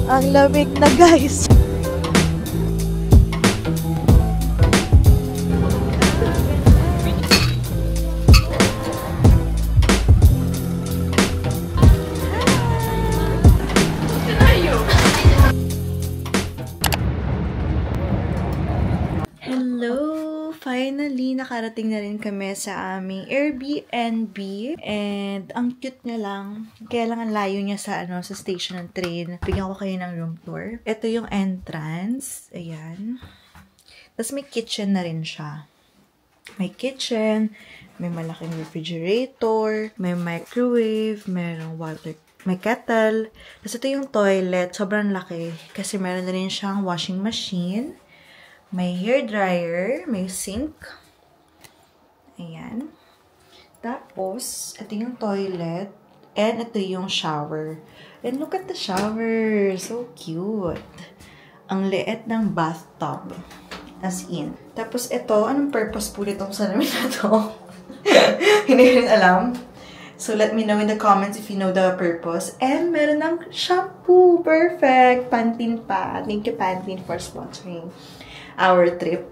Ang lamig na, guys. Hello! Finally, nakarating na rin kami sa aming Airbnb. And ang cute niya lang. Kaya lang ang layo niya sa, sa station ng train. Bigyan ko kayo ng room tour. Ito yung entrance. Ayan. Tapos may kitchen na rin siya. May kitchen, may malaking refrigerator, may microwave, mayroong water, may kettle. Tapos ito yung toilet. Sobrang laki. Kasi meron na rin siyang washing machine. May hair dryer, may sink. Ayan. Tapos, ito yung toilet. And ito yung shower. And look at the shower. So cute. Ang liit ng bathtub. As in. Tapos ito, anong purpose po nitong salamin na to? Hindi ko rin alam. So, let me know in the comments if you know the purpose. And meron ng shampoo. Perfect. Pantene pa. Thank you, Pantene, for sponsoring our trip.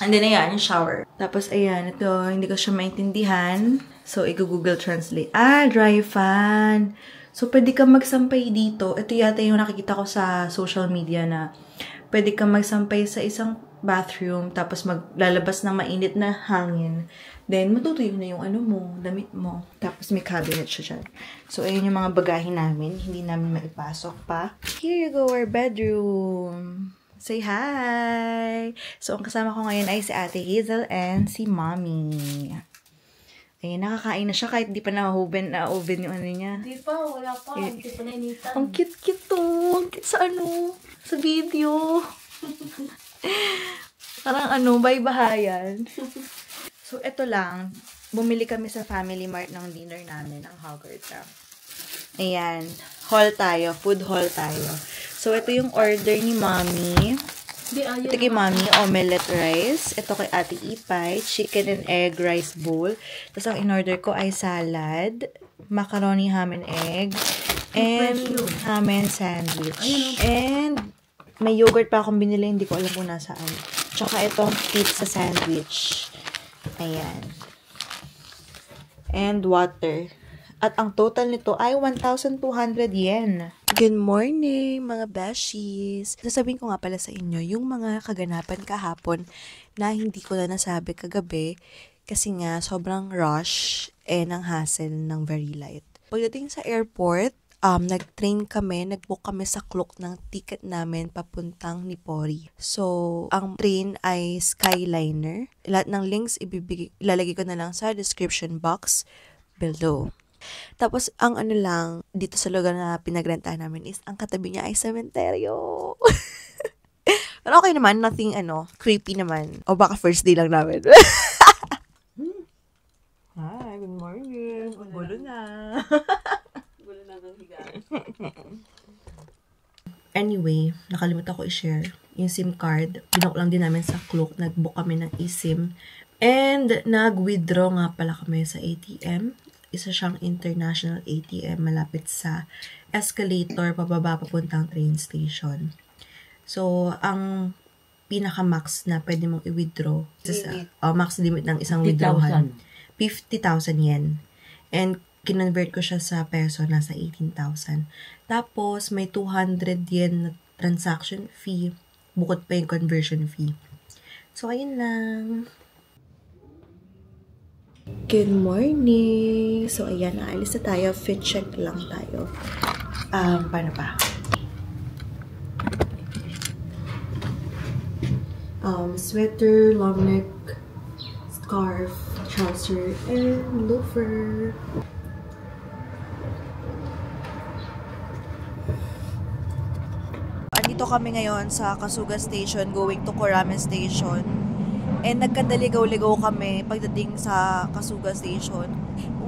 And then, ayan, yung shower. Tapos, ayan, ito, hindi ko siya maintindihan. So, i-Google Translate. Dry fan. So, pwede kang magsampay dito. Ito yata yung nakikita ko sa social media na pwede kang magsampay sa isang bathroom, tapos maglalabas ng mainit na hangin. Then, matutuyo na yung damit mo. Tapos, may cabinet siya dyan. So, ayun yung mga bagahe namin. Hindi namin maipasok pa. Here you go, our bedroom. Say hi! So, ang kasama ko ngayon ay si Ate Hazel and si Mommy. Ayun, nakakain na siya kahit di pa na-oven yung niya. Di pa, wala pa. Hindi pa nainitan. Ang cute-cute to. Ang cute sa sa video. Parang by bahayan. So, eto lang. Bumili kami sa Family Mart ng dinner namin, ang Hogwarts. Ayan. Haul tayo. Food haul tayo. So, ito yung order ni Mommy. Ito kay Mommy, omelette rice. Ito kay Ate Ipay, chicken and egg rice bowl. Tapos, ang in-order ko ay salad, macaroni, ham and egg, and ham and sandwich. And, may yogurt pa akong binili, hindi ko alam kung nasaan. Tsaka itong pizza sandwich. Ayan. And water. At ang total nito ay 1,200 yen. Good morning, mga beshies! Sasabihin ko nga pala sa inyo, yung mga kaganapan kahapon na hindi ko na nasabi kagabi kasi nga sobrang rush ng hassle ng Very Light. Pagdating sa airport, nag-train kami, nag-book kami sa Klook ng ticket namin papuntang Nipori. So, ang train ay Skyliner. Lahat ng links ilalagay ko na lang sa description box below. Tapos, ang lang, dito sa lugar na pinagrentahan namin is, ang katabi niya ay sementeryo. Pero okay naman, nothing, creepy naman. O baka first day lang namin. Hi, good morning. Gulo na. Gulo na ng higaan. Anyway, nakalimutan ko i-share yung SIM card. Binook lang din namin sa Klook. Nag-book kami ng eSIM. And, nag-withdraw nga pala kami sa ATM. Isa siyang international ATM malapit sa escalator pababa papuntang train station. So, ang pinaka-max na pwede mong i-withdraw, max limit ng isang withdrawal, 50,000 yen. And, kinonvert ko siya sa peso, nasa 18,000. Tapos, may 200 yen na transaction fee, bukod pa yung conversion fee. So, ayun lang. Good morning! So, ayan, naalis na tayo. Fit check lang tayo. Paano pa? Sweater, long neck, scarf, trouser, and loafer. Andito kami ngayon sa Kasuga Station going to Kurame Station. And nagkadaligaw-ligaw kami pagdating sa Kasuga Station.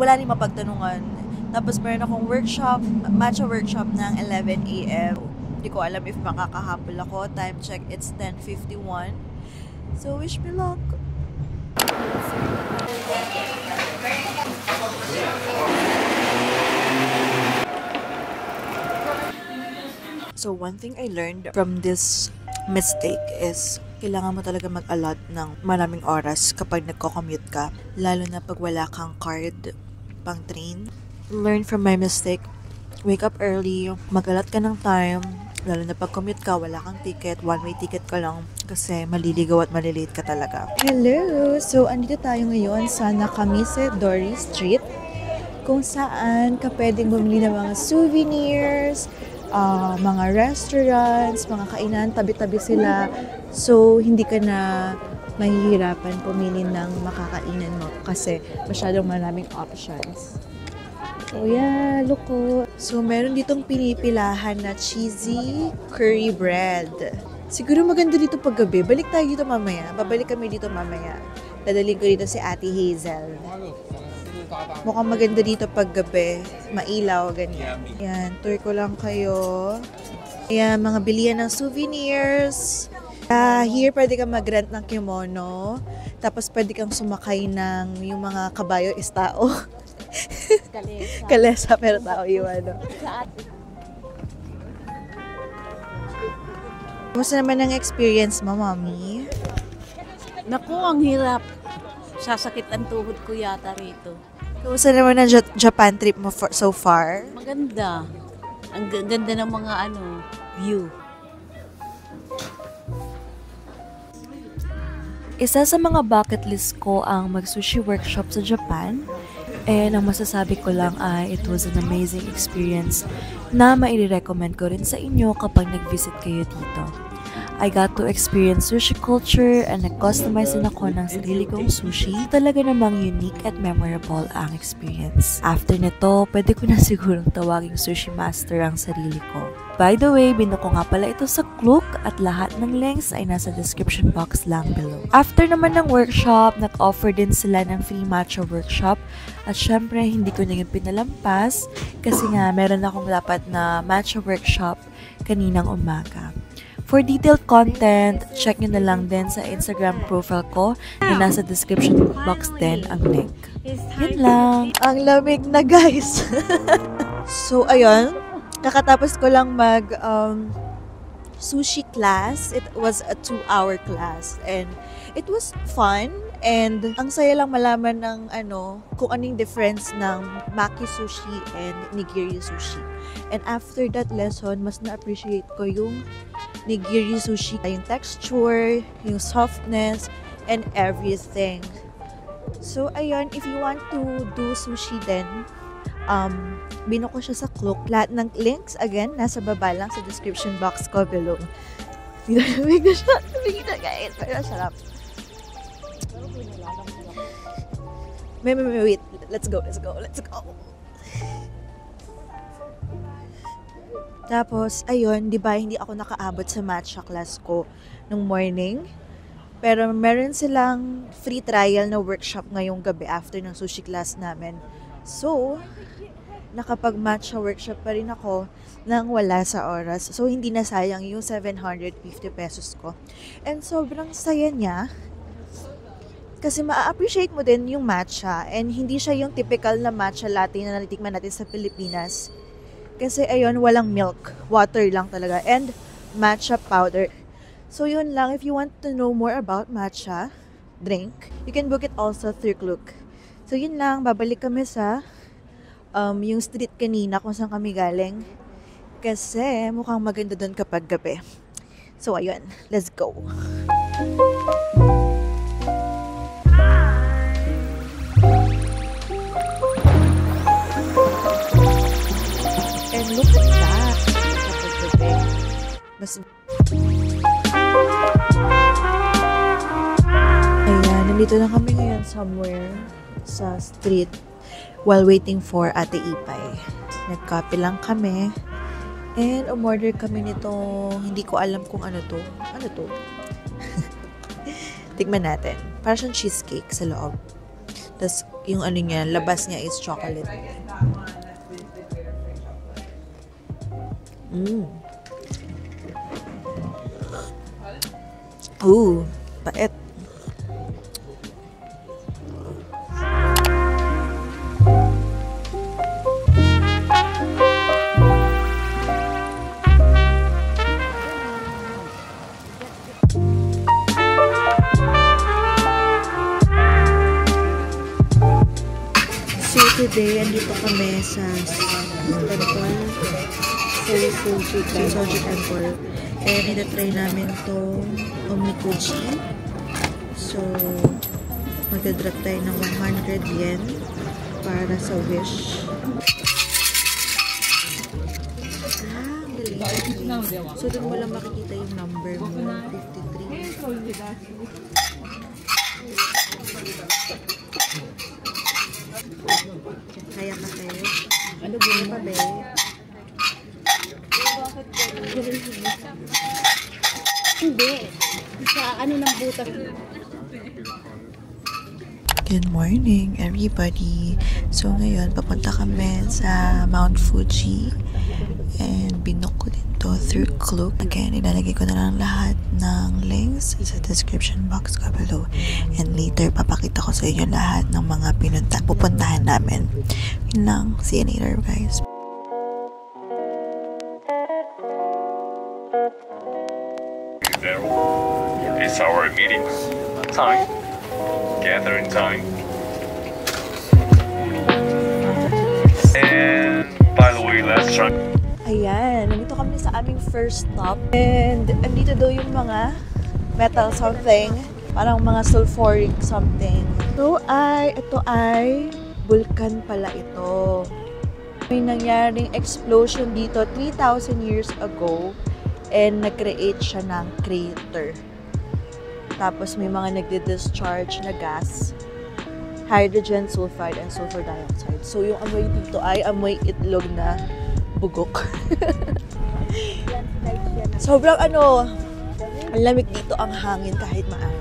Wala rin mapagtanungan. Tapos meron akong workshop, matcha workshop ng 11 AM. Hindi ko alam if makakahabol ako. Time check, it's 10:51. So, wish me luck. So one thing I learned from this mistake is kailangan mo talaga mag-allot ng maraming oras kapag nagko-commute ka, lalo na pag wala kang card pang train. Learn from my mistake. Wake up early, mag-allot ka ng time, lalo na pag commute ka, wala kang ticket, one-way ticket ka lang kasi maliligaw at malilate ka talaga. Hello! So, andito tayo ngayon sa Nakamise Dori Street kung saan ka pwedeng bumili ng mga souvenirs, mga restaurants, mga kainan, tabi-tabi sila. So, hindi ka na mahihirapan pumili ng makakainan mo kasi masyadong maraming options. So, yeah, look ko. So, meron ditong pinipilahan na cheesy curry bread. Siguro maganda dito paggabi. Balik tayo dito mamaya. Babalik kami dito mamaya. Dadaling ko dito si Ate Hazel. Mukhang maganda dito paggabi. Mailaw, ganyan. Yan, tour ko lang kayo. Ayan, mga bilihan ng souvenirs. Here, pwede kang mag-rent ng kimono. Tapos, pwede kang sumakay ng yung mga kabayo is tao. Kalesa, pero tao yung ano. Kumusta naman ang experience mo, Mommy? Naku, ang hirap. Sasakit ang tuhod ko yata rito. Kumusta naman ang Japan trip mo so far? Maganda. Ang ganda ng mga view. Isa sa mga bucket list ko ang mag-sushi workshop sa Japan. And ang masasabi ko lang ay it was an amazing experience na maire-recommend ko rin sa inyo kapag nag-visit kayo dito. I got to experience sushi culture and nag-customize din ako ng sarili kong sushi. Talaga namang unique at memorable ang experience. After nito, pwede ko na sigurong tawaging sushi master ang sarili ko. By the way, binuko nga pala ito sa Klook at lahat ng links ay nasa description box lang below. After naman ng workshop, nag-offer din sila ng free matcha workshop at syempre hindi ko na yun pinalampas kasi nga meron akong dapat na matcha workshop kaninang umaga. For detailed content, check nyo na lang din sa Instagram profile ko na nasa description box din ang link. Yun lang. Ang lamig na, guys. So, ayun. Kakatapos ko lang mag sushi class. It was a 2-hour class. And it was fun. And ang saya lang malaman ng kung anong difference ng maki sushi and nigiri sushi. And after that lesson, mas na-appreciate ko yung nigiri sushi. Yung texture, yung softness, and everything. So, ayun, if you want to do sushi then, binuko siya sa Klook. Lahat ng links, again, nasa baba lang sa description box ko below. Lamig na siya. Lamig na, guys. Pero sarap. Wait. Let's go. Tapos, ayun, di ba, hindi ako nakaabot sa matcha class ko nung morning. Pero meron silang free trial na workshop ngayong gabi after ng sushi class namin. So, nakapag-matcha workshop pa rin ako nang wala sa oras. So, hindi na sayang yung 750 pesos ko. And sobrang saya niya. Kasi ma-appreciate mo din yung matcha. And hindi siya yung typical na matcha latte na natitikman natin sa Pilipinas. Kasi ayun, walang milk. Water lang talaga. And matcha powder. So yun lang. If you want to know more about matcha drink, you can book it also through Klook. So yun lang. Babalik kami sa yung street kanina kung saan kami galing. Kasi mukhang maganda doon kapag gabi. So ayun. Let's go. And look at that. Ayan, nandito na kami ngayon somewhere sa street while waiting for Ate Ipay. Nag-copy lang kami. And umorder kami nito, hindi ko alam kung ano to. Ano to? Tignan natin. Parang siyang cheesecake sa loob. Tapos yung niya, labas niya is chocolate. Pait. today, andito kami sa temple. Sa Soji Temple. And itatry namin to Omnikuchi. So, magdadrop tayo ng 100 yen para sa wish. So, doon mo lang makikita yung number mo. 53. Kaya ka, Be? Ano gina pa, Be? Hindi. Sa ano ng butas. Good morning, everybody. So, ngayon, papunta kami sa Mount Fuji. And binook ko din to through Klook. Again, ilalagay ko na lang lahat ng links sa description box ko below. And later, papakita ko sa inyo lahat ng mga pupuntahan namin. Yun lang. See you later, guys. It's our meeting time, gathering time. And by the way, let's try. Ayan, nandito kami sa aming first stop. And andito daw yung mga metal something. Parang mga sulfuric something. So ito ay vulkan pala ito. May nangyaring explosion dito 3,000 years ago. And nag-create siya ng crater. Tapos may mga nagdi-discharge na gas. Hydrogen sulfide and sulfur dioxide. So yung amoy dito ay amoy itlog na bugok. Sobrang ang lamig dito ang hangin kahit maaraw.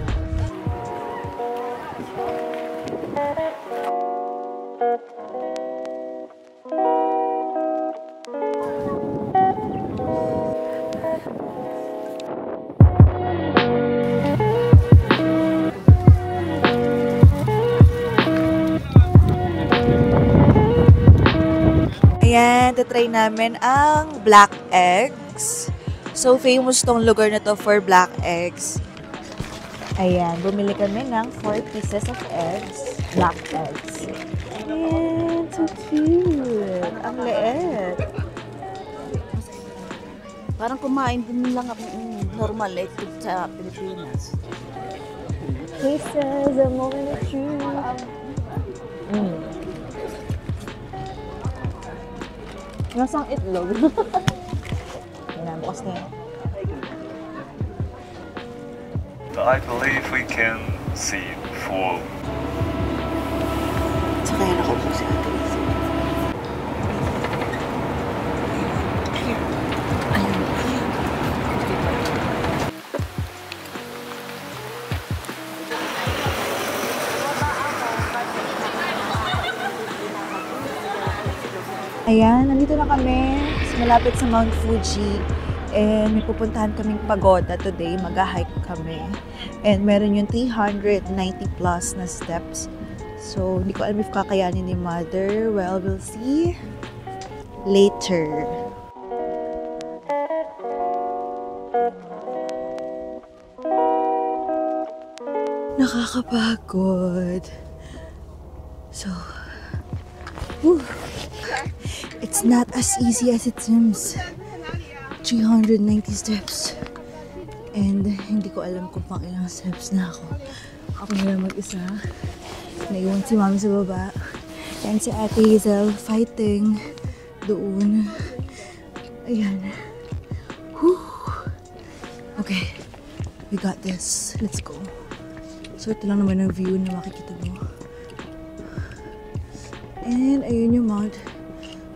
Ayan, tatry namin ang black eggs. So, famous tong lugar na to for black eggs. Ayan, bumili kami ng 4 pieces of eggs. Black eggs. Ayan, so cute. Ang liit. Parang kumain din lang ako normal like sa Pilipinas. Pieces of more true. Nasang itlog. Ayan, bukas na yan. I believe we can see full. Saka yan ako po si Ate Lisa. Ayan, nandito na kami. Malapit sa Mount Fuji. And may pupuntahan kaming pagoda today. Mag-hike kami. And meron yung 390 plus na steps. So, hindi ko alam if kakayanin ni Mother. Well, we'll see later. Nakakapagod. So, it's not as easy as it seems. 390 steps. And hindi ko alam kung pang ilang steps na ako. Ako na lang mag-isa. Naiwan si Mami sa baba. And si Ate Hazel fighting doon. Ayan. Whew. Okay. We got this. Let's go. So ito lang naman ang view na makikita mo. And ayun yung Mount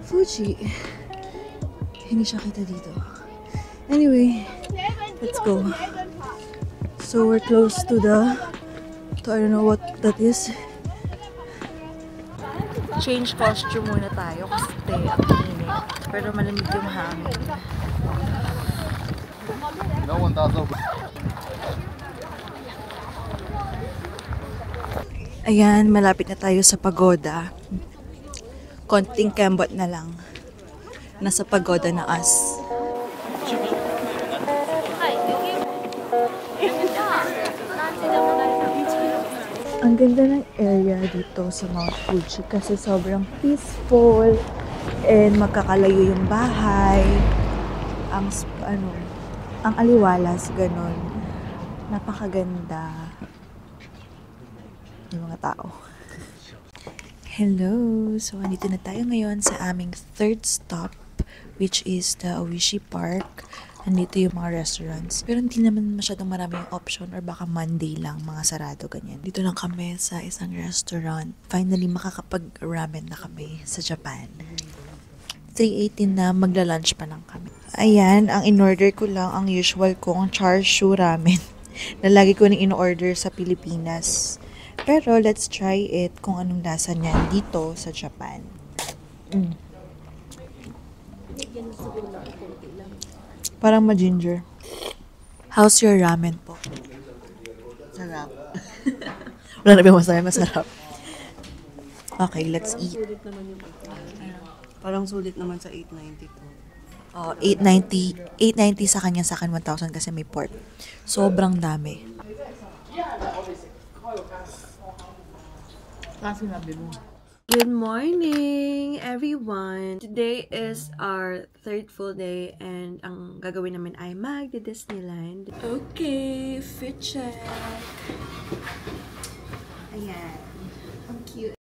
Fuji. Hindi siya kita dito. Anyway, let's go. So we're close to I don't know what that is. Change costume muna tayo kasi ang init. Pero malamig yung hangin. No one does over. Ayan, malapit na tayo sa pagoda. Konting kembot na lang. Nasa pagoda na us. Ang ganda ng area dito sa Mount Fuji kasi sobrang peaceful and magkakalayo yung bahay. Ang aliwalas, ganun. Napakaganda. Yung mga tao. Hello! So, andito na tayo ngayon sa aming third stop, which is the Oishi Park. Andito yung mga restaurants. Pero hindi naman masyadong marami yung option or baka Monday lang, mga sarado, ganyan. Dito lang kami sa isang restaurant. Finally, makakapag-ramen na kami sa Japan. 3:18 na, magla-lunch pa lang kami. Ayan, ang in-order ko lang ang usual kong char siu ramen na lagi ko nang in-order sa Pilipinas. Pero let's try it kung anong lasa niyan dito sa Japan. Parang ma-ginger. How's your ramen po? Sarap. Wala na ba masaya? Masarap. Okay, let's eat. Parang sulit naman sa 890 ko. Oh, 890 sa kanya, sa akin 1,000 kasi may pork. Sobrang dami. Good morning, everyone! Today is our third full day and ang gagawin namin ay mag-Disneyland. Okay, fit check! Ayan. Ang cute.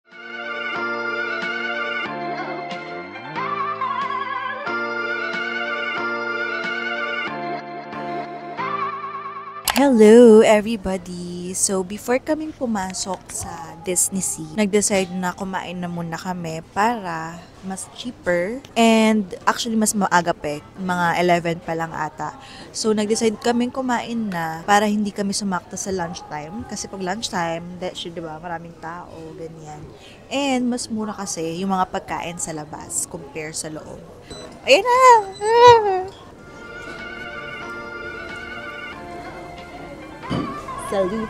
Hello, everybody! So, before kaming pumasok sa Disney Sea, nag-decide na kumain na muna kami para mas cheaper and actually mas maaga pa mga 11 pa lang ata. So, nag-decide kaming kumain na para hindi kami sumakto sa lunchtime kasi pag lunchtime, diba, maraming tao, ganyan. And mas mura kasi yung mga pagkain sa labas compare sa loob. Ayan na! Salute.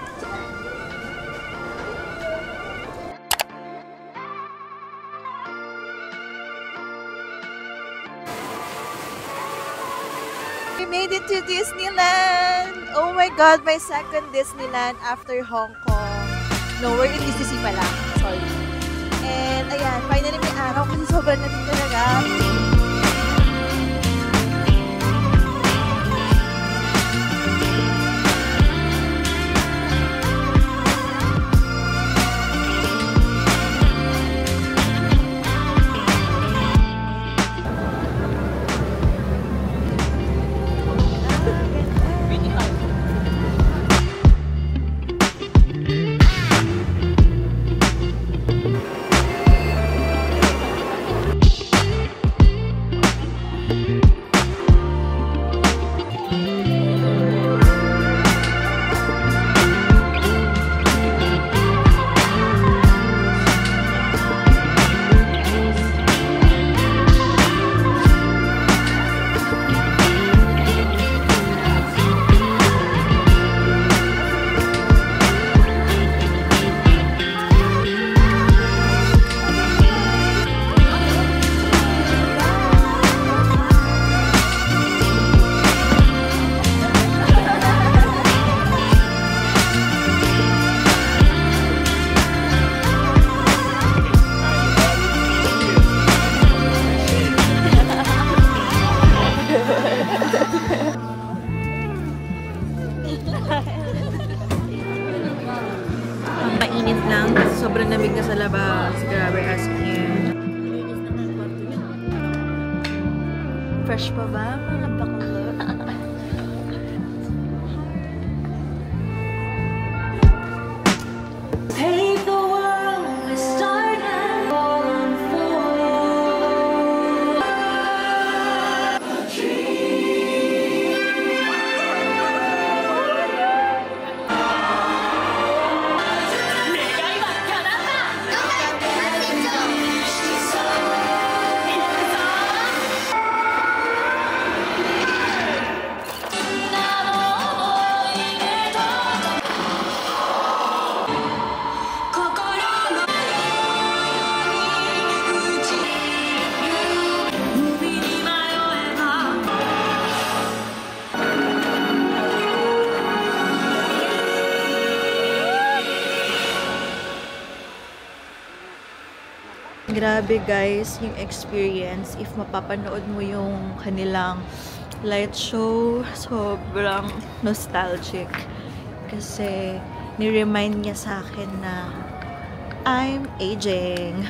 We made it to Disneyland! Oh my God, my second Disneyland after Hong Kong. No, we're in DCC pala. Sorry. And ayan, finally may araw kasi sobrang natin talaga. Painit lang kasi sobrang lamig na sa labas. Grabe, as in. Fresh pa ba, mga bakla? Pave the world with start and fall on Grabe guys, yung experience. If mapapanood mo yung kanilang light show, sobrang nostalgic. Kasi ni-remind niya sa akin na I'm aging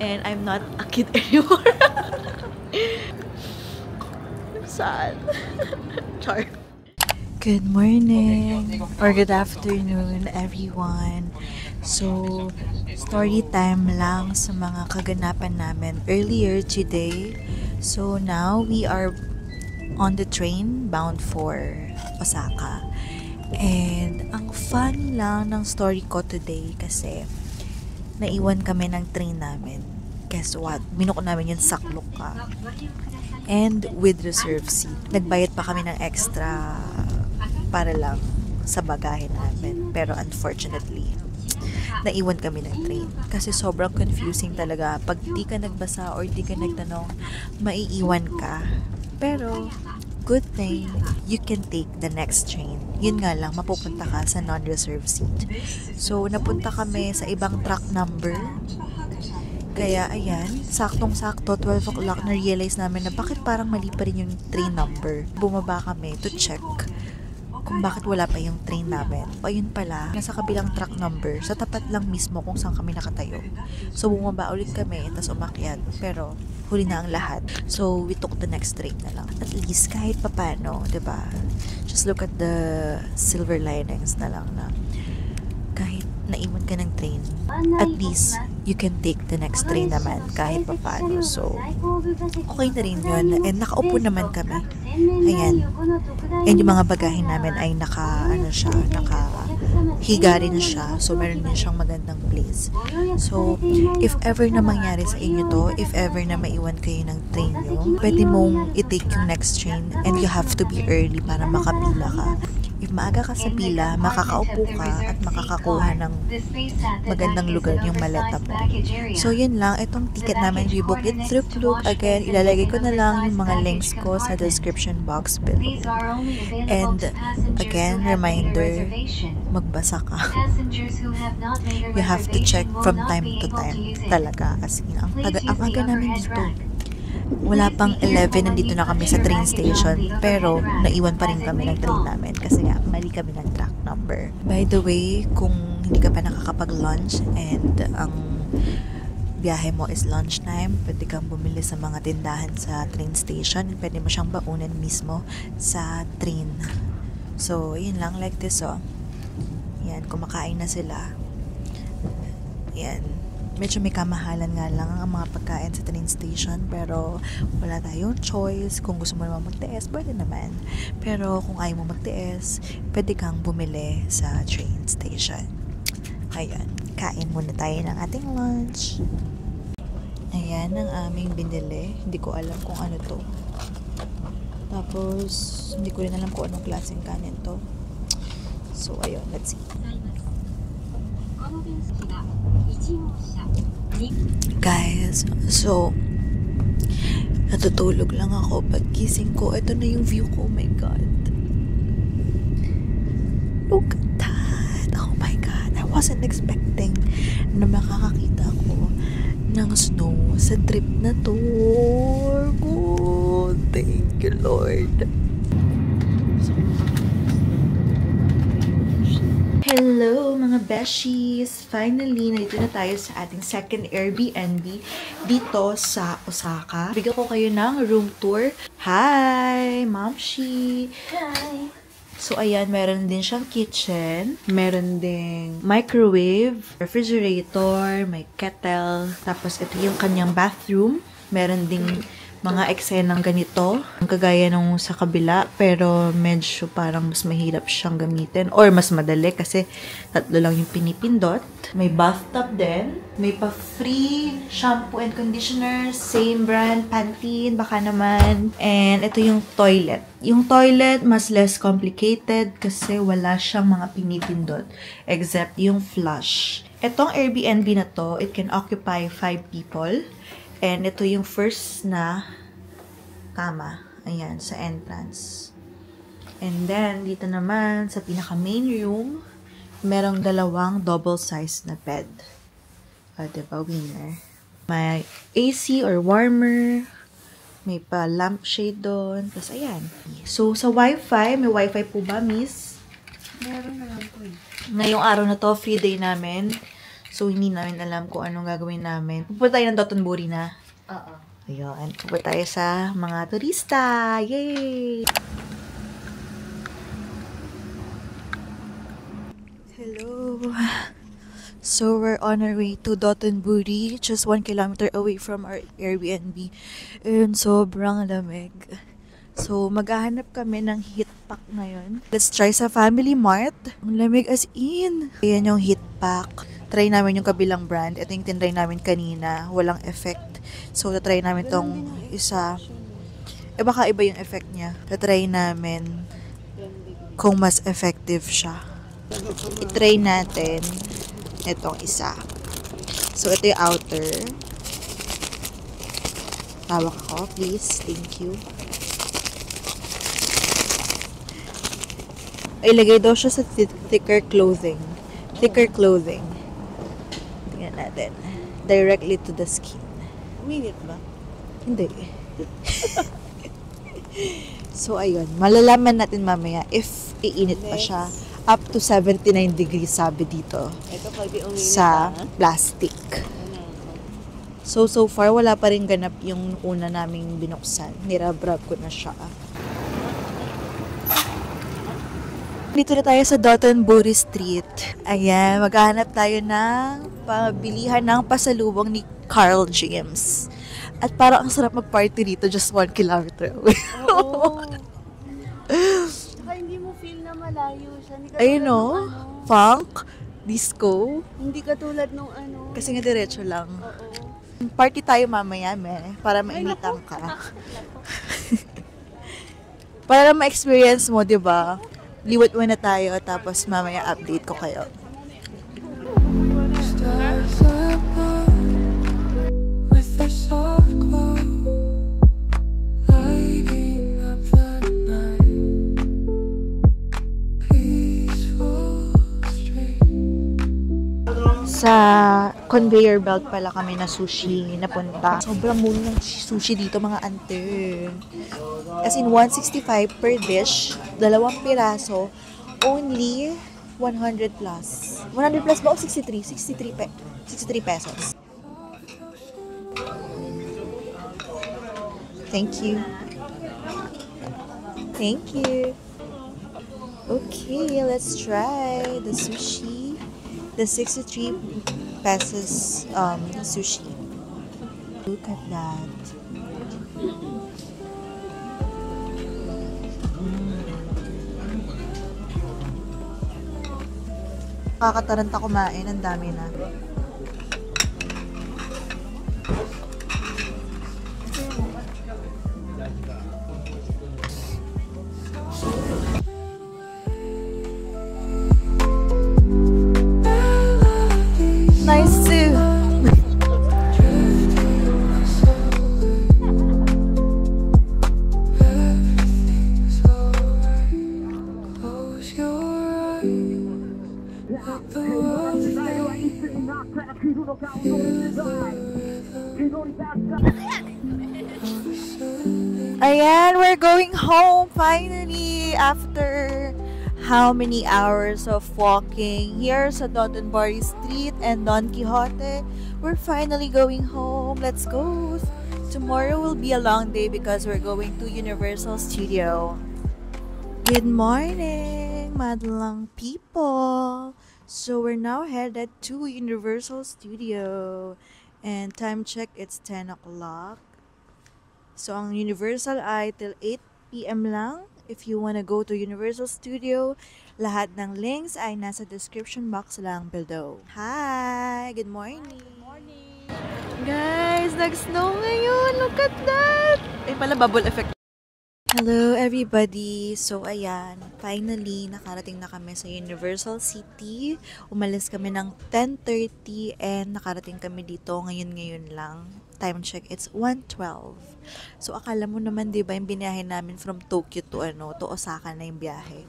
and I'm not a kid anymore. I'm sad. Char. Good morning or good afternoon everyone. So, story time lang sa mga kaganapan namin earlier today. So, now we are on the train bound for Osaka. And ang fun lang ng story ko today kasi naiwan kami ng train namin. Guess what? Binuko namin yung Sakloka. And with reserve seat. Nagbayad pa kami ng extra para lang sa bagahe namin. Pero unfortunately, naiwan kami ng train. Kasi sobrang confusing talaga. Pag di ka nagbasa or di ka nagtanong, maiiwan ka. Pero, good thing, you can take the next train. Yun nga lang, mapupunta ka sa non-reserve seat. So, napunta kami sa ibang track number. Kaya, ayan, saktong-sakto, 12 o'clock, na-realize namin na bakit parang mali pa rin yung train number. Bumaba kami to check kung bakit wala pa yung train namin. O ayun pala, nasa kabilang track number, sa tapat lang mismo kung saan kami nakatayo. So, bumaba ulit kami, tas umakyat. Pero, huli na ang lahat. So, we took the next train na lang. At least, kahit papano, diba? Just look at the silver linings na lang na kahit naiwan ka ng train, at least, you can take the next train naman kahit papano. So, okay na rin yun. And nakaupo naman kami. Ayan. And yung mga bagahin namin ay nakahiga rin siya. So, meron din siyang magandang place. So, if ever na mangyari sa inyo to, if ever na maiwan kayo ng train nyo, pwede mong i-take yung next train and you have to be early para makapila ka. If maaga ka sa pila, makakaupo ka at makakakuha ng magandang lugar yung maleta mo. So, yun lang. Itong ticket namin, we booked it through Klook. Again, ilalagay ko na lang yung mga links ko sa description box below. And, again, reminder, magbasa ka. You have to check from time to time. Talaga. As in, ang aga namin dito. Wala pang 11, nandito na kami sa train station. Pero, naiwan pa rin kami ng train namin. Kasi nga, mali kami ng track number. By the way, kung hindi ka pa nakakapag-lunch and ang biyahe mo is lunchtime, pwede kang bumili sa mga tindahan sa train station. Pwede mo siyang baunan mismo sa train. So, yun lang. Like this, oh. Yan, kumakain na sila. Yan. Medyo may kamahalan nga lang ang mga pagkain sa train station, pero wala tayong choice. Kung gusto mo naman magtiis, pwede naman. Pero kung ayaw mo magtiis, pwede kang bumili sa train station. Ayun, kain muna tayo ng ating lunch. Ayan ang aming binili. Hindi ko alam kung ano to. Tapos, hindi ko rin alam kung anong klaseng kanin to. So, ayun, let's see. Guys, so natutulog lang ako. Paggising ko, ito na yung view ko. Oh my God, look at that. Oh my God, I wasn't expecting na makakakita ako ng snow sa trip na to. Oh, thank you Lord. Hello mga beshies! Finally, nandito na tayo sa ating second Airbnb dito sa Osaka. Bigyan ko kayo ng room tour. Hi! Momshi! Hi! So, ayan, meron din siyang kitchen. Meron ding microwave, refrigerator, may kettle. Tapos, ito yung kanyang bathroom. Meron ding mga eksenang ganito, ang kagaya nung sa kabila, pero medyo parang mas mahirap siyang gamitin or mas madali kasi tatlo lang yung pinipindot. May bathtub din, may pa-free shampoo and conditioner, same brand, Pantene, baka naman. And ito yung toilet. Yung toilet, mas less complicated kasi wala siyang mga pinipindot except yung flush. Itong Airbnb na to, it can occupy 5 people. And ito yung first na kama. Ayan, sa entrance. And then, dito naman, sa pinaka-main room, merong dalawang double-sized na bed. O, diba? Winner. May AC or warmer. May pa lampshade doon. Tapos, ayan. So, sa Wi-Fi, may Wi-Fi po ba, miss? Meron na lang po eh. Ngayong araw na to, free day namin. So, hindi namin alam kung anong gagawin namin. Pupunta tayo ng Dotonbori na. Oo. Ayun. Pupunta tayo sa mga turista. Yay! Hello. So, we're on our way to Dotonbori, just 1 kilometer away from our Airbnb. And sobrang lamig. So, maghahanap kami ng heat pack ngayon. Let's try sa Family Mart. Ang lamig as in. Ayan yung heat pack. Try namin yung kabilang brand. Ito yung tinry namin kanina. Walang effect. So, tatry namin tong isa. Baka iba yung effect niya. Tatry namin kung mas effective siya. I-try natin itong isa. So, ito yung outer. Tawag ako, please. Thank you. Ilagay daw siya sa thicker clothing. Thicker clothing. Tingnan natin. Directly to the skin. Uminit ba? Hindi. So, ayun. Malalaman natin mamaya if iinit pa siya. Up to 79 degrees sabi dito Ito pag di uminit sa plastic. So far, wala pa rin ganap yung una naming binuksan. Nirabrab ko na siya. Dito na tayo sa Dotonbori Street. Ayan, maghahanap tayo ng pabilihan ng pasalubong ni Carl James. At parang ang sarap mag-party dito, just 1 kilometer away. Oo. Saka hindi mo feel na malayo siya. Hindi katulad Ayun o, nung ano. funk, disco. Hindi katulad nung ano. Kasi nga diretso lang. Oo. Party tayo mamaya, para mainitan ka. Para ma-experience mo, di ba? Liwat muna tayo, tapos mamaya update ko kayo. Sa conveyor belt pala kami na sushi napunta. Sobrang mura ng sushi dito, mga ante. As in, 165 per dish, 2 piraso, only 100 plus. 100 plus ba o 63? 63 pesos. Thank you. Thank you. Okay, let's try the sushi. The 63 pesos sushi. Look at that. Kakataranta kumain, ang dami na. Nice too. Ayan, we're going home finally after how many hours of walking here sa Dotonbori Street and Don Quixote. We're finally going home. Let's go. Tomorrow will be a long day because we're going to Universal Studio. Good morning, madlang people. So we're now headed to Universal Studio. And time check, it's 10 o'clock. So ang Universal ay till 8 p.m. lang. If you wanna go to Universal Studio, lahat ng links ay nasa description box lang below. Hi! Good morning! Good morning! Guys, nag-snow ngayon! Look at that! Ay pala, bubble effect. Hello everybody! So ayan, finally nakarating na kami sa Universal City. Umalis kami ng 10:30 and nakarating kami dito ngayon lang. Time check, it's 1:12. So akala mo naman 'di ba yung biniyahe namin from Tokyo to Osaka na yung biyahe.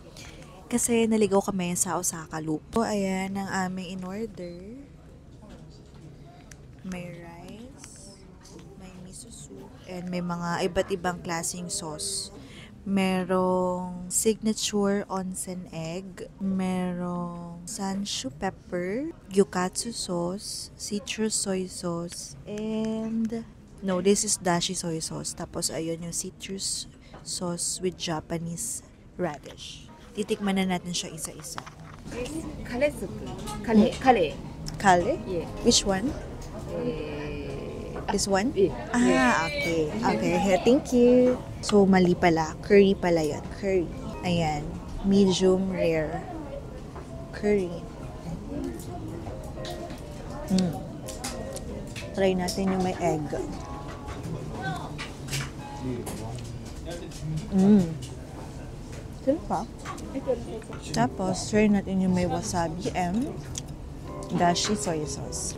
Kasi naligaw kami sa Osaka Loop. So ayan ang aming in order. May rice. and may mga iba't ibang klaseng sauce. Merong signature onsen egg, merong sanshu pepper, gyukatsu sauce, citrus soy sauce, and no, this is dashi soy sauce. Tapos ayun yung citrus sauce with Japanese radish. Titikman na natin siya isa-isa. Kale soup. Kale. Kale? Yeah. Which one? This one? Yeah. Ah, okay. Okay, here, thank you. So, mali pala. Curry pala yun. Curry. Ayan. Medium rare. Curry. Try natin yung may egg. Sino pa? Tapos, try natin yung may wasabi and dashi soy sauce.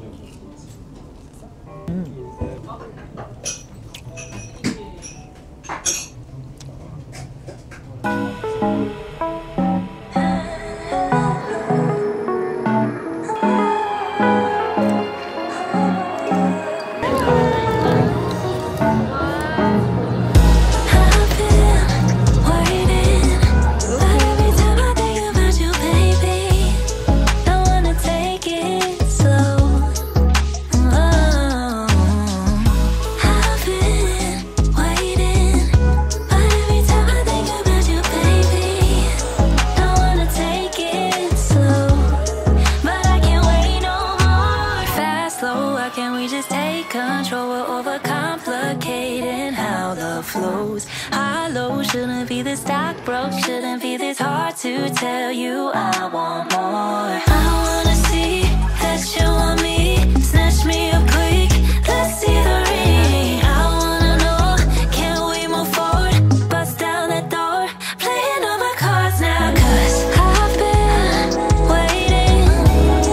Flows high low, shouldn't be this stock broke, shouldn't be this hard to tell you I want more. I wanna see that you want me, snatch me up quick, let's see the ring. I wanna know, can we move forward, bust down that door, playing all my cards now, cause I've been waiting,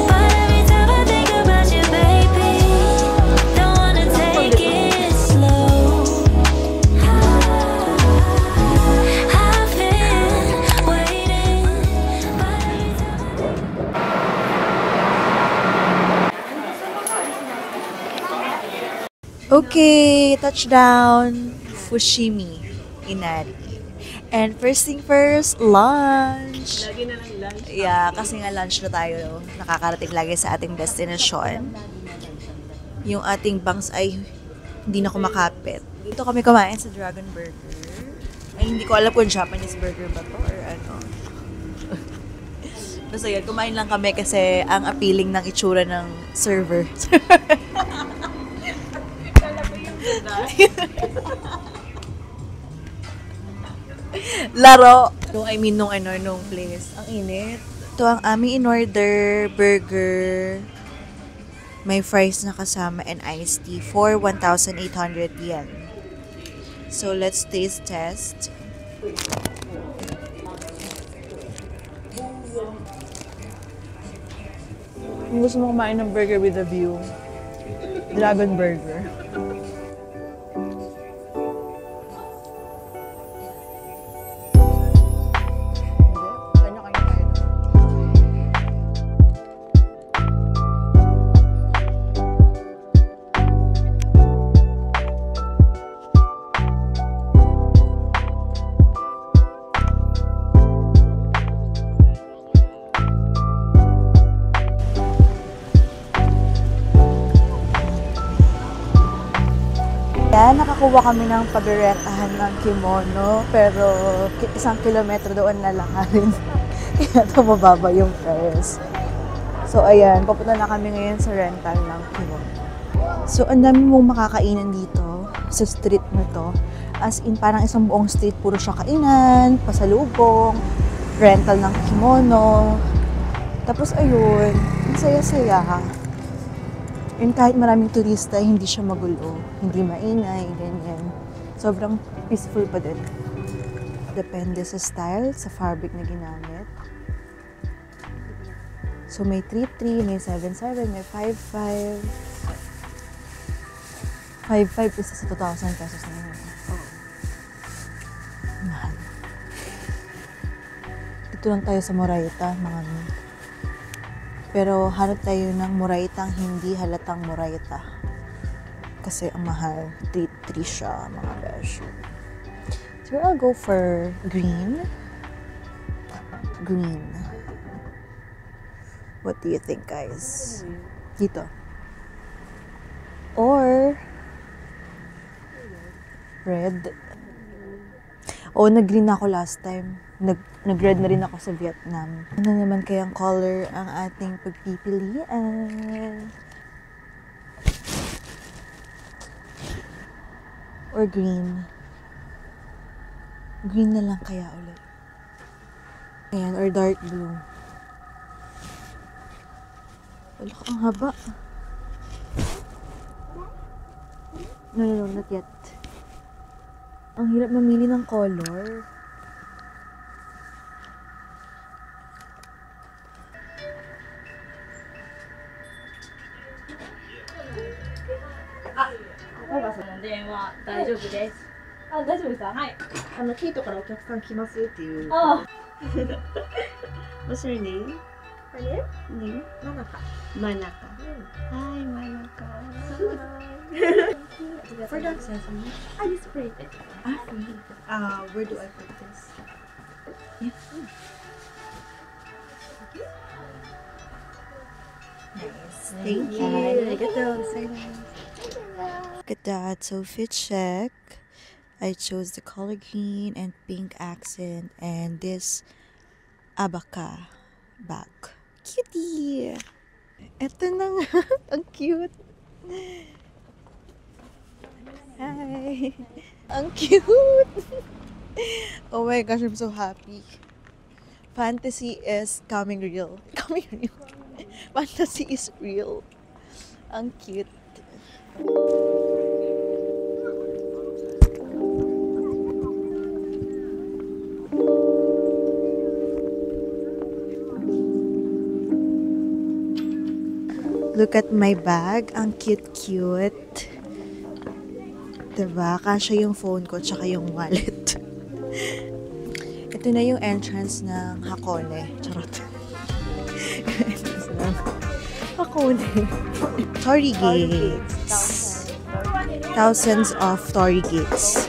but every time I think about you, baby, don't wanna take it slow. Okay, touchdown, Fushimi, Inari. And first thing first, lunch. Lagi na lang lunch. Yeah, kasi nga lunch na tayo. Nakakarating lagi sa ating destination. Yung ating bangs ay hindi na kumakapit. Dito kami kumain sa Dragon Burger. Ay, hindi ko alam kung Japanese burger ba to or ano. Basta yun, kumain lang kami kasi ang appealing ng itsura ng server. Laro. Nung place. Ang init. Ito ang aming in-order burger. May fries na kasama and iced tea for 1,800 yen. So, let's taste test. Kung gusto mo kumain ng burger with a view, Dragon Burger. Nakakuha kami ng pagrentahan ng kimono, pero 1 kilometro doon na lakarin. Kaya mababa yung price. So, ayan, papunta na kami ngayon sa rental ng kimono. So, ang dami mong makakainan dito sa street na to. As in, parang isang buong street, puro siya kainan, pasalubong, rental ng kimono. Tapos, ayun, ang saya-saya. And kahit maraming turista, hindi siya magulo, hindi maingay, ganyan. Sobrang peaceful pa din. Depende sa style, sa fabric na ginamit. So may 3.3, may 7.7, may 5.5. 5.5 isa sa 2,000 pesos na yun. Mahal. Dito lang tayo sa Moraita, mga mint. Pero hanap tayo ng Moraitang hindi halatang Moraita. Kasi ang mahal, 3.3. symmetry siya, mga besh. So, I'll go for green. Green. What do you think, guys? Dito. Or red. Oh, nag-green ako last time. Nag-red na rin ako sa Vietnam. Ano naman kayang color ang ating pagpipilian? Or green? Green na lang kaya ulit. Ayan, or dark blue. Wala, ang haba. No, not yet. Ang hirap mamili ng color. What's your name? My name? Name? Manaka. Hi, Manaka. For the accessories, I just sprayed it. free. Where do I put this? Nice. Thank you. Look at that. So fit check. I chose the color green and pink accent and this abaka bag. Cutie! Eto na nga. Ang cute. Hi! Ang cute! Oh my gosh, I'm so happy. Fantasy is coming real. Coming real. Fantasy is real. Ang cute. Look at my bag. Ang cute-cute. Diba? Kasya yung phone ko tsaka yung wallet. Ito na yung entrance ng Hakone. Charot. Entrance ng Hakone. Torii gates. Thousands of torii gates.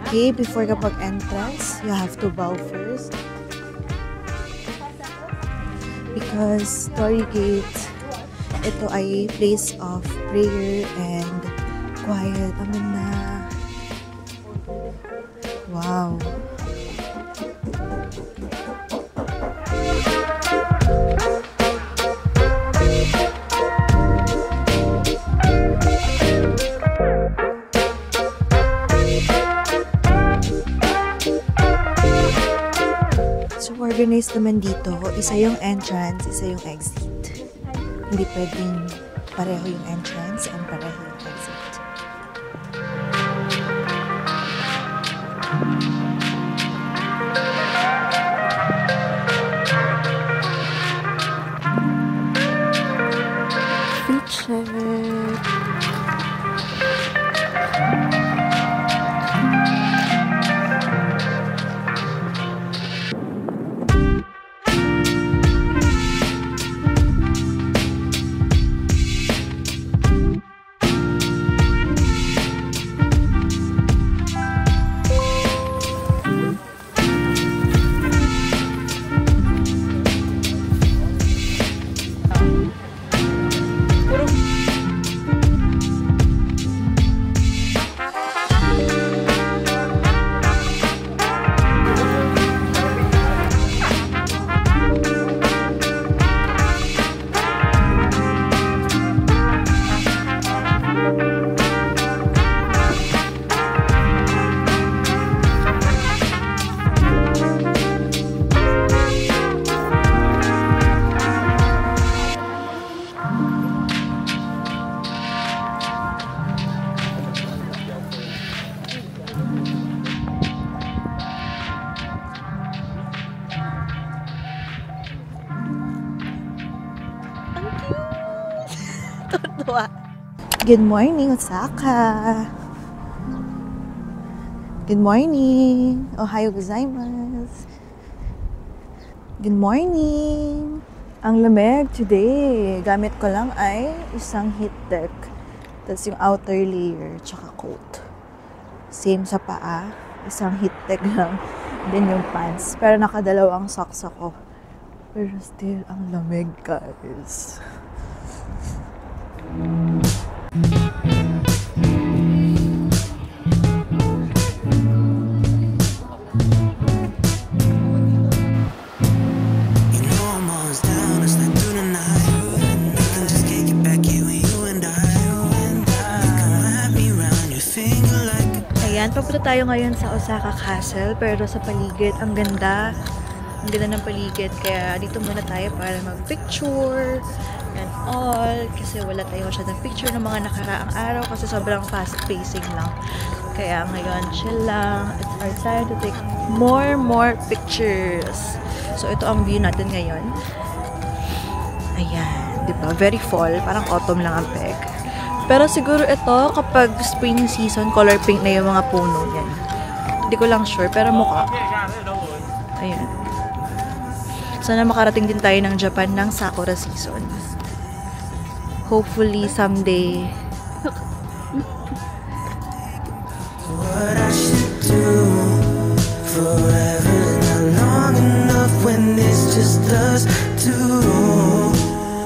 Okay, before ka mag-entrance, you have to bow first. Because torii gates, ito ay place of prayer and quiet. Amin na. Wow. So, organized naman dito. Isa yung entrance, isa yung exit. Hindi pwedeng pareho yung entrance and pareho yung exit. Feature. Good morning, Osaka. Good morning. Ohayo gozaimasu. Good morning. Ang lamig today. Gamit ko lang ay isang heat tech. Tapos yung outer layer, tsaka coat. Same sa paa. Isang heat tech lang. Then yung pants. Pero nakadalawang socks ako. Pero still, ang lamig, guys. Ayan, papunta tayo ngayon sa Osaka Castle, pero sa paligid, ang ganda. Ang ganda ng paligid, kaya dito muna tayo para mag-picture and all. Kasi wala tayo masyadong picture ng mga nakaraang araw kasi sobrang fast-pacing lang. Kaya ngayon, chill lang. It's our time to take more pictures. So, ito ang view natin ngayon. Ayan, diba? Very fall. Parang autumn lang ang peg. Pero siguro ito, kapag spring season, color pink na yung mga puno yan. Hindi ko lang sure, pero mukha. Ayan. Sana makarating din tayo ng Japan ng Sakura season. Hopefully, someday. What I should do forever, not long enough when it's just us two.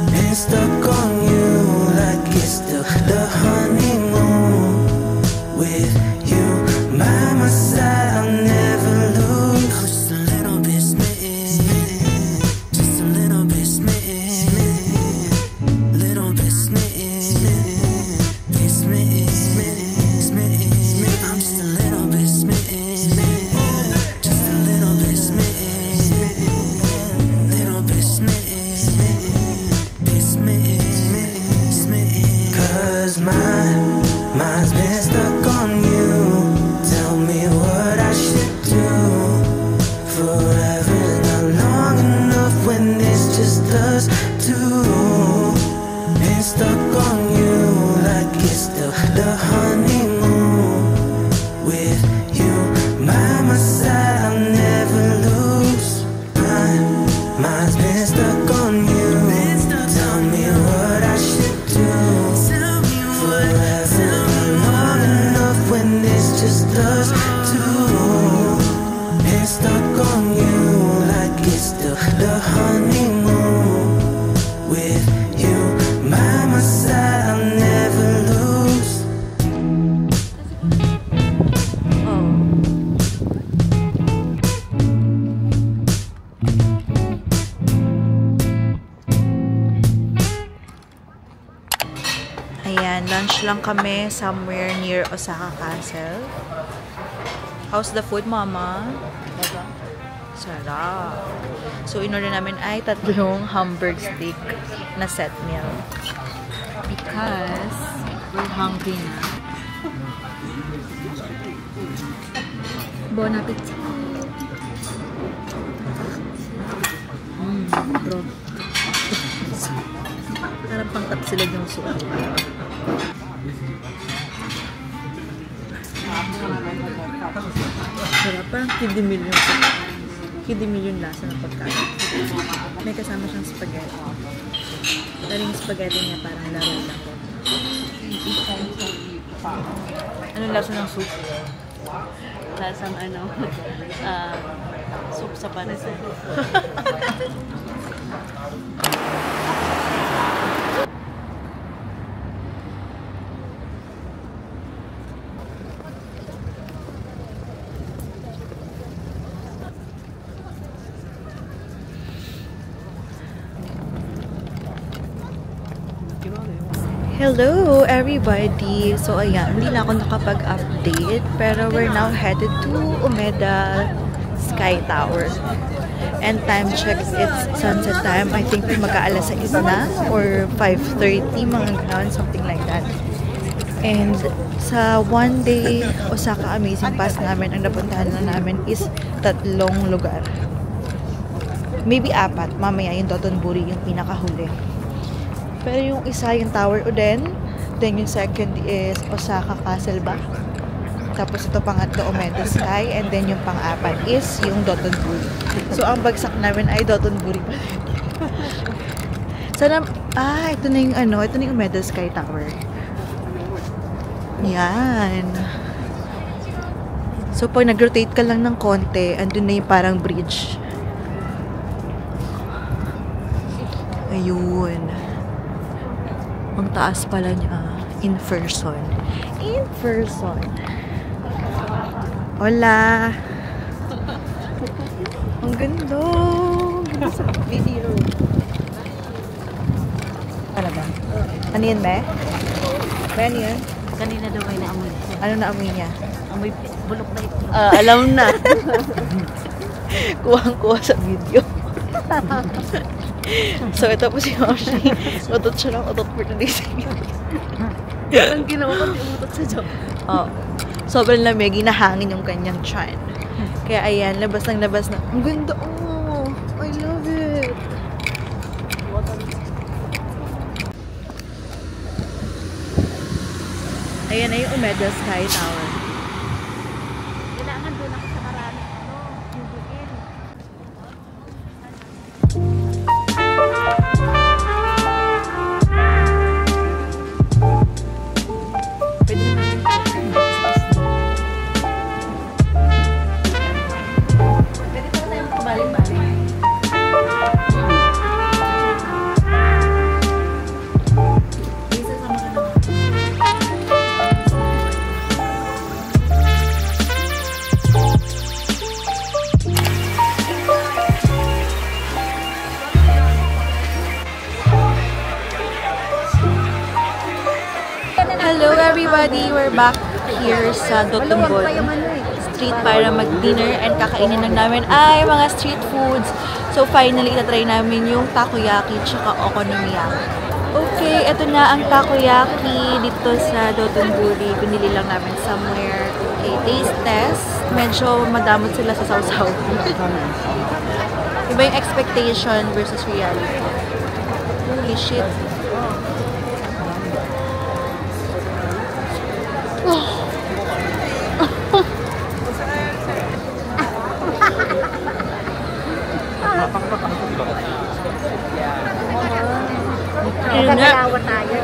Been stuck on you like it's still the honeymoon. With you by my side, I'll never lose. I'm just a little bit smitten, just a little bit smitten, little bit smitten, bit smitten. I'm just a little bit smitten, just a little bit smitten, little bit smitten. Cause mine's been stuck on you. Tell me what I should do. Forever not long enough when it's just us two. Been stuck on you like it's still the honeymoon. With you by my side, I'll never lose. Mine's been stuck on you. Tell me what I should do. Forever long enough when it's just us two. Been stuck on you like it's still the honeymoon. With you by my side, I'll never lose. Ayan, lunch lang kami somewhere near Osaka Castle. How's the food, Mama? Sarap. So, in-order namin ay 3 hamburg steak na set meal. Because we're hungry na. Bon appetit. Bro. Parang pangtap sila yung suka. Sarap, parang kidimil yung kidimil yung lasa ng pagkain. May kasama siyang spaghetti. Pero yung spaghetti niya parang laro lang. Anong lasa ng soup? Lasang soup sa pansit. Hello everybody! So ayan, hindi na ako nakapag-update pero we're now headed to Umeda Sky Tower. And time check, it's sunset time. I think mag-aalas 6 na or 5:30, mga gano'n, something like that. And sa one day Osaka Amazing Pass namin, ang napuntahan na namin is 3 lugar. Maybe 4, mamaya yung Dotonbori yung pinakahuli. Pero yung isa, yung Tower Uden. Then yung second is Osaka Castle ba? Tapos ito pangatlo, Umeda Sky. And then yung pang-apat is yung Dotonbori. So ang bagsak namin ay Dotonbori pa rin. Sana, ito na yung ito na yung Umeda Sky Tower. Yan. So, pag nag-rotate ka lang ng konti, andun na yung parang bridge. Ayun. Ang taas pala niya. In person. In person. Hola! Ang ganda! Ganda sa video. Ano ba? Ano yun, be? Be, ano yun? Kanina daw may naamoy. Ano na amoy niya? Amoy bulok na ito. Alam na. Kuwang-kuha sa video. So, ito po si Moshi. Utot siya ng utot for today's video. Ang ginawa ko, di umutot sa job. Oh. Sobrang lamig, hinahangin yung kanyang chan. Kaya ayan, labas ng labas na. Ang ganda, oh! I love it! Ayan na yung Umeda Sky Tower. Kailangan doon ako sa maraming bubugin. Pwede naman yung pwede pa tayo makabalik-balik. Isa sa mga naman. Hello everybody! We're back here sa Dotonbon Street para mag-dinner and kakainin lang namin ay mga street foods. So finally, itatry namin yung takoyaki tsaka okonomiyaki. Okay, ito na ang takoyaki dito sa Dotonbori. Binili lang namin somewhere. Okay, taste test. Medyo madamot sila sa sausaw. Iba yung expectation versus reality. Holy shit. Magkakalawa tayo.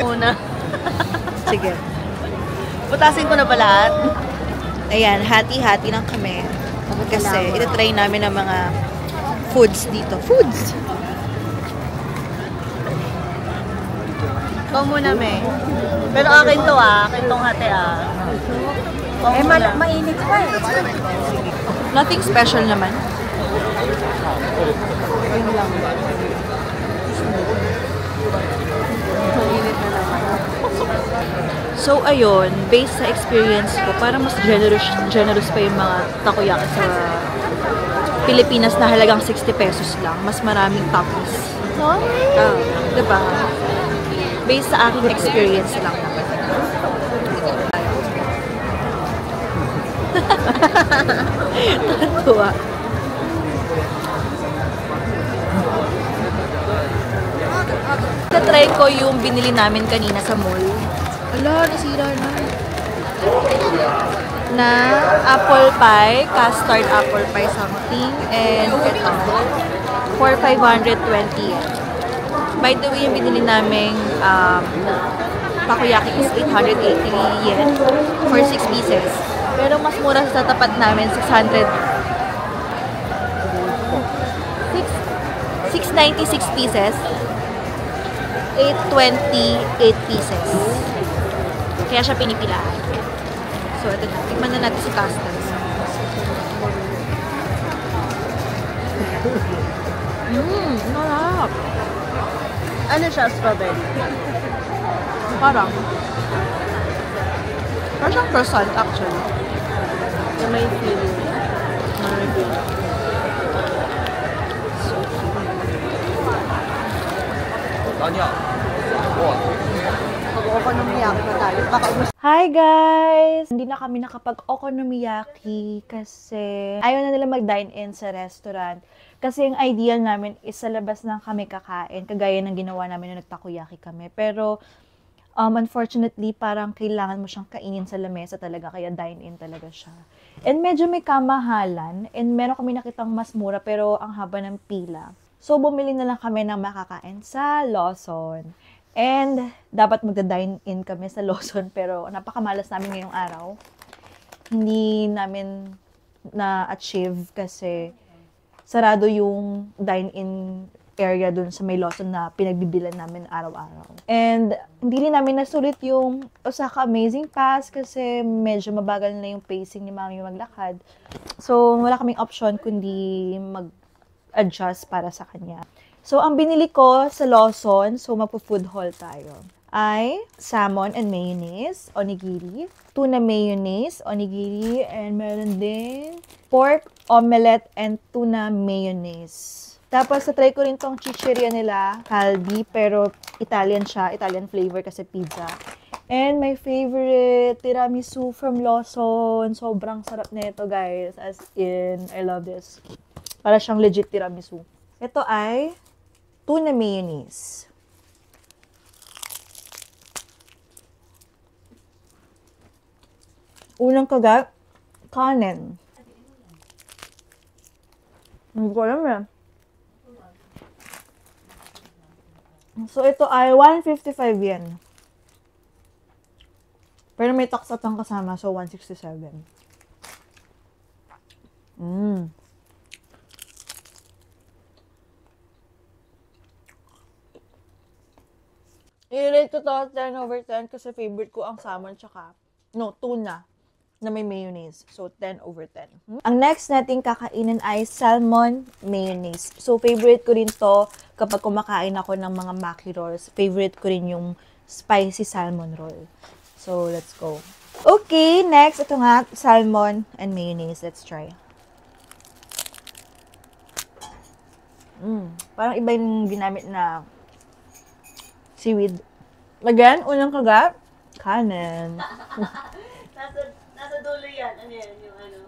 Una. Sige. Putasin ko na ba lahat? Ayan, hati-hati lang kami. Kasi itatry namin ang mga foods dito. Foods! Ikaw muna, me. Pero akin to akin tong hati Mainit pa eh. Nothing special naman. So, ayun, based sa experience ko, parang mas generous pa yung mga takoyaki sa Pilipinas na halagang 60 pesos lang. Mas maraming toppings. Diba? Based sa aking experience lang naman. Tuwa. Na-try ko yung binili namin kanina sa mall. Ala, nasira na. Na apple pie, custard apple pie something, and ito, for 520 yen. By the way, yung binili naming takoyaki is 880 yen for 6 pieces. Pero mas mura sa tapat namin, 696 pieces. 828 pieces. Kaya siya pinipilaan. So, ito na. Tignan na natin si custard. Narap. Ano siya, strawberry? Parang siyang croissant, actually. Na may feeling. Mag-okonomiyaki pa tayo. Baka Hi guys! Hindi na kami nakapag-okonomiyaki kasi ayaw na nila mag-dine-in sa restaurant. Kasi yung ideal namin is sa labas lang kami kakain, kagaya ng ginawa namin nung nagtakoyaki kami. Pero unfortunately, parang kailangan mo siyang kainin sa lamesa talaga, kaya dine-in talaga siya. And medyo may kamahalan, and meron kami nakitang mas mura pero ang haba ng pila. So, bumili na lang kami ng makakain sa Lawson. And dapat magda-dine-in kami sa Lawson pero napakamalas namin ngayong araw. Hindi namin na-achieve kasi sarado yung dine-in area dun sa may Lawson na pinagbibilan namin araw-araw. And hindi rin namin nasulit yung Osaka Amazing Pass kasi medyo mabagal na yung pacing ni Mami maglakad. So, wala kaming option kundi mag-adjust para sa kanya. So, ang binili ko sa Lawson, so magpo-food haul tayo, ay salmon and mayonnaise, onigiri, tuna mayonnaise, onigiri, and meron din pork, omelette, and tuna mayonnaise. Tapos, na-try ko rin tong chicheria nila, Calbee, pero Italian siya, Italian flavor kasi pizza. And my favorite, tiramisu from Lawson. Sobrang sarap nito, guys. As in, I love this. Para siyang legit tiramisu. Ito ay tuna mayonnaise. Unang kagat, kanin. Hindi ko alam eh. So, ito ay 155 yen. Pero may tax at ang kasama, so 167. I-rate ko to 10 over 10 kasi favorite ko ang salmon tsaka, tuna na may mayonnaise. So, 10 over 10. Ang next nating kakainin ay salmon mayonnaise. So, favorite ko rin to kapag kumakain ako ng mga maki rolls. Favorite ko rin yung spicy salmon roll. So, let's go. Okay, next. Ito nga, salmon and mayonnaise. Let's try. Parang iba yung ginamit na seaweed. Again, unang kagat, kanin. Nasa dulo yan. Ano yan? Yung ano?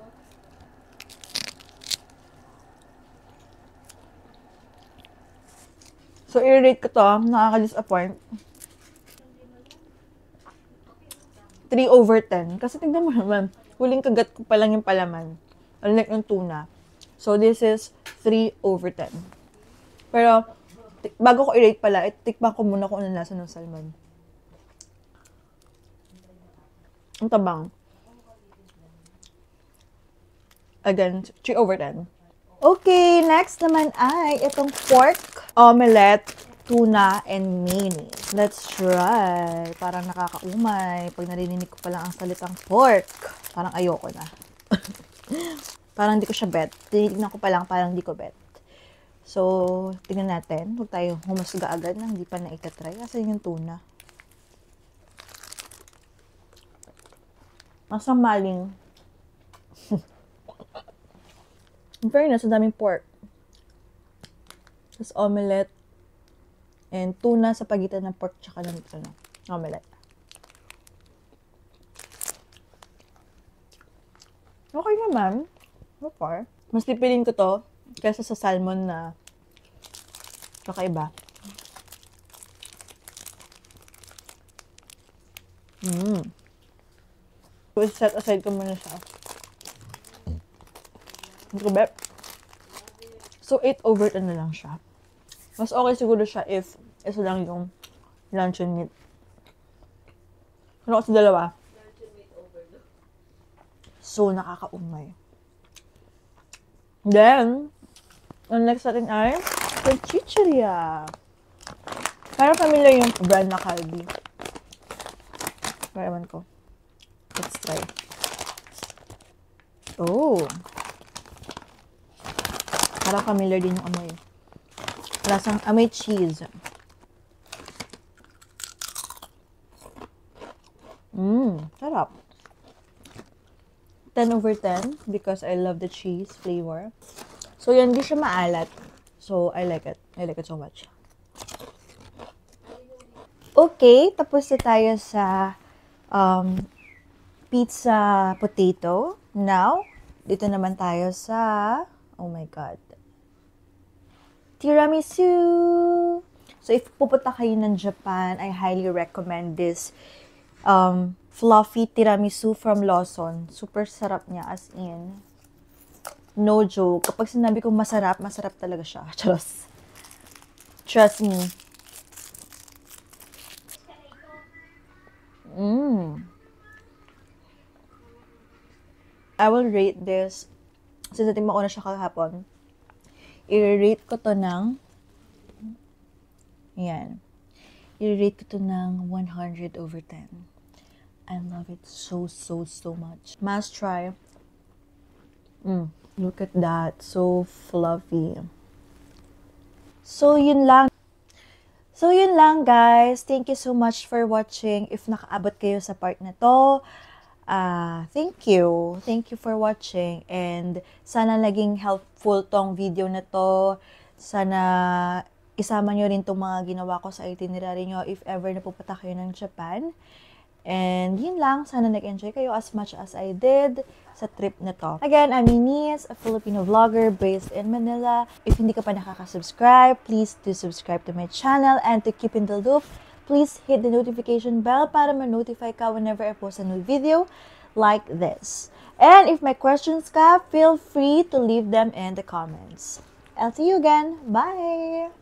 So, i-rate ko to. Nakaka-disappoint. 3 over 10. Kasi tignan mo naman, huling kagat ko pa lang yung palaman. Unlike yung tuna. So, this is 3 over 10. Pero, bago ko i-rate pala, tikman ko muna kung ano lasa ng salmon. Ang tabang. Again, 3 over 10. Okay, next naman ay itong pork, omelette, tuna, and mayonnaise. Let's try. Parang nakakaumay. Pag narinig ko pa lang ang salitang pork, parang ayoko na. Parang hindi ko siya bet. Tinitignan ko pa lang, parang hindi ko bet. So, tingnan natin. Huwag tayo humusga agad na hindi pa na-ikatry. Kasi yung tuna. Masang maling. In fairness, ang daming pork. Tapos omelette. And tuna sa pagitan ng pork tsaka ng omelette. Okay naman. So far. Mas pipiliin ko to kaysa sa salmon na kakaiba. So, set aside ko muna siya. So, 8 over 10 na lang siya. Mas okay siguro siya if isa lang yung luncheon meat. Ano kasi dalawa? So, nakakaumay. Then, ang next natin ay chicheria. Parang familiar yung brand na Calbee. Pero ewan ko. Let's try. Oh. Parang familiar din yung amoy. Lasang amoy cheese. Sarap. 10 over 10 because I love the cheese flavor. So, yan, di siya maalat. So, I like it. I like it so much. Okay, tapos na tayo sa pizza potato. Now, dito naman tayo sa, oh my God, tiramisu! So, if pupunta kayo ng Japan, I highly recommend this fluffy tiramisu from Lawson. Super sarap niya, as in. No joke. Kapag sinabi ko masarap, masarap talaga siya. Trust me. I will rate this, since natin ko na siya kahapon, i-rate ko to ng, yan, i-rate ko to ng 100 over 10. I love it so much. Must try. Look at that. So fluffy. So, yun lang. Guys. Thank you so much for watching. If nakaabot kayo sa part na to, thank you. Thank you for watching. And sana naging helpful tong video na to. Sana isama nyo rin tong mga ginawa ko sa itinerary nyo if ever napupunta kayo ng Japan. And yun lang, sana nag-enjoy kayo as much as I did sa trip na to. Again, I'm Ines, a Filipino vlogger based in Manila. If hindi ka pa nakaka-subscribe, please do subscribe to my channel. And to keep in the loop, please hit the notification bell para ma-notify ka whenever I post a new video like this. And if may questions ka, feel free to leave them in the comments. I'll see you again. Bye!